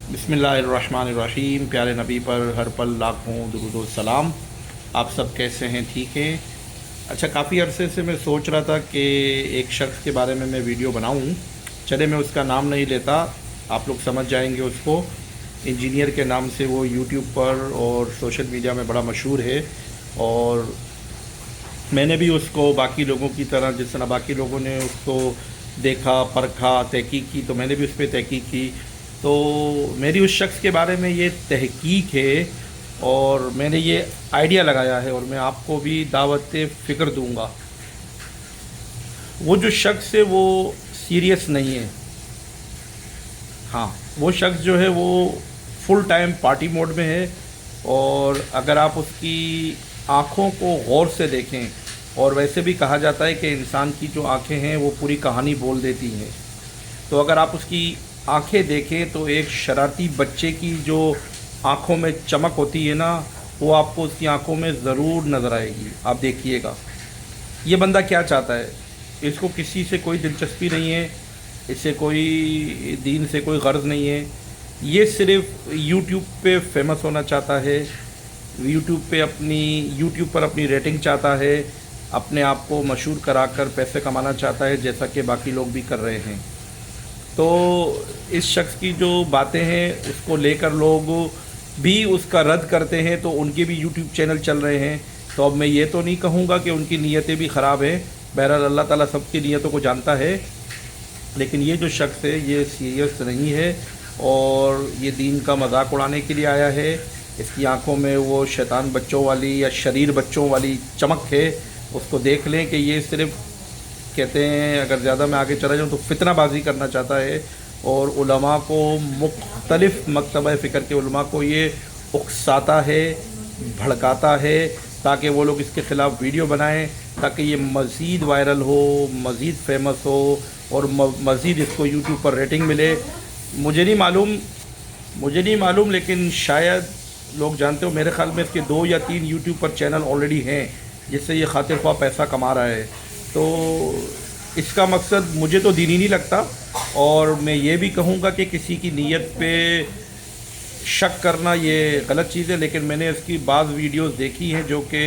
बिस्मिल्लाहिर्रहमानिर्रहीम। प्यारे नबी पर हर पल लाखों दुरूद व सलाम। आप सब कैसे हैं? ठीक हैं? अच्छा, काफ़ी अरसे से मैं सोच रहा था कि एक शख्स के बारे में मैं वीडियो बनाऊं। चले, मैं उसका नाम नहीं लेता, आप लोग समझ जाएंगे उसको। इंजीनियर के नाम से वो यूट्यूब पर और सोशल मीडिया में बड़ा मशहूर है, और मैंने भी उसको बाकी लोगों की तरह, जिस तरह बाकी लोगों ने उसको देखा, परखा, तहकीक की, तो मैंने भी उस पर तहकीक की। तो मेरी उस शख्स के बारे में ये तहकीक है और मैंने ये आइडिया लगाया है, और मैं आपको भी दावत फ़िक्र दूंगा। वो जो शख्स है वो सीरियस नहीं है। हाँ, वो शख्स जो है वो फुल टाइम पार्टी मोड में है, और अगर आप उसकी आँखों को गौर से देखें, और वैसे भी कहा जाता है कि इंसान की जो आँखें हैं वो पूरी कहानी बोल देती हैं, तो अगर आप उसकी आंखें देखें तो एक शरारती बच्चे की जो आंखों में चमक होती है ना, वो आपको उसकी आंखों में ज़रूर नज़र आएगी। आप देखिएगा ये बंदा क्या चाहता है। इसको किसी से कोई दिलचस्पी नहीं है, इससे कोई दीन से कोई गर्ज नहीं है। ये सिर्फ यूट्यूब पे फेमस होना चाहता है, यूट्यूब पर अपनी रेटिंग चाहता है, अपने आप को मशहूर कराकर पैसे कमाना चाहता है, जैसा कि बाकी लोग भी कर रहे हैं। तो इस शख्स की जो बातें हैं उसको लेकर लोग भी उसका रद्द करते हैं, तो उनके भी यूट्यूब चैनल चल रहे हैं। तो अब मैं ये तो नहीं कहूँगा कि उनकी नीयतें भी ख़राब हैं, बहरहाल अल्लाह ताला सबकी नीयतों को जानता है, लेकिन ये जो शख्स है ये सीरियस नहीं है, और ये दीन का मजाक उड़ाने के लिए आया है। इसकी आंखों में वो शैतान बच्चों वाली या शरीर बच्चों वाली चमक है। उसको देख लें कि ये सिर्फ़, कहते हैं, अगर ज़्यादा मैं आगे चला जाऊँ तो फितनाबाजी करना चाहता है, और उलमा को, मुख्तलिफ़ मकतबा फ़िक्र के उलमा को ये उकसाता है, भड़काता है, ताकि वो लोग इसके ख़िलाफ़ वीडियो बनाएं, ताकि ये मज़ीद वायरल हो, मज़ीद फेमस हो, और मज़ीद इसको यूट्यूब पर रेटिंग मिले। मुझे नहीं मालूम, लेकिन शायद लोग जानते हो, मेरे ख़्याल में इसके 2 या 3 यूट्यूब पर चैनल ऑलरेडी हैं, जिससे ये खातिर ख्वाह पैसा कमा रहा है। तो इसका मकसद मुझे तो दीनी नहीं लगता, और मैं ये भी कहूँगा कि किसी की नीयत पे शक करना ये गलत चीज़ है। लेकिन मैंने इसकी बाज़ वीडियोस देखी हैं जो कि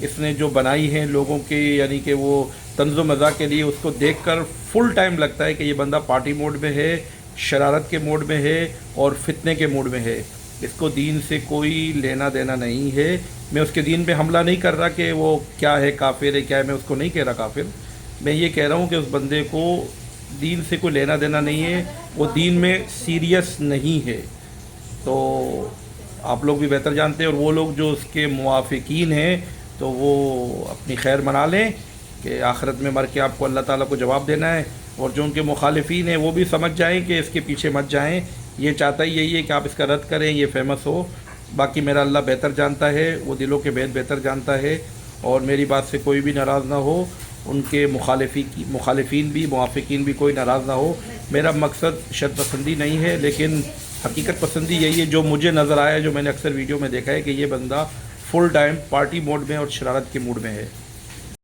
इसने जो बनाई हैं लोगों के, यानी कि वो तंज़ो मज़ाक के लिए, उसको देखकर फुल टाइम लगता है कि ये बंदा पार्टी मोड में है, शरारत के मोड में है, और फितने के मोड में है। इसको दीन से कोई लेना देना नहीं है। मैं उसके दीन पे हमला नहीं कर रहा कि वो क्या है, काफिर है, क्या है, मैं उसको नहीं कह रहा काफिर। मैं ये कह रहा हूँ कि उस बंदे को दीन से कोई लेना देना नहीं है, वो दीन में सीरियस नहीं है। तो आप लोग भी बेहतर जानते हैं, और वो लोग जो उसके मुवाफ़िकीन हैं तो वो अपनी खैर मना लें कि आखिरत में मर के आपको अल्लाह ताला को जवाब देना है, और जो उनके मुखालिफिन हैं वो भी समझ जाएं कि इसके पीछे मत जाएं। ये चाहता ही यही है कि आप इसका रद्द करें, ये फेमस हो। बाकी मेरा अल्लाह बेहतर जानता है, वो दिलों के भेद बेहतर जानता है, और मेरी बात से कोई भी नाराज़ ना हो, उनके मुखालिफिन भी, मुवाफ़िकीन भी कोई नाराज़ ना हो। मेरा मकसद शर्त पसंदी नहीं है, लेकिन हकीकत पसंदी यही है जो मुझे नज़र आया, जो मैंने अक्सर वीडियो में देखा है कि ये बंदा फुल टाइम पार्टी मोड में और शरारत के मूड में है।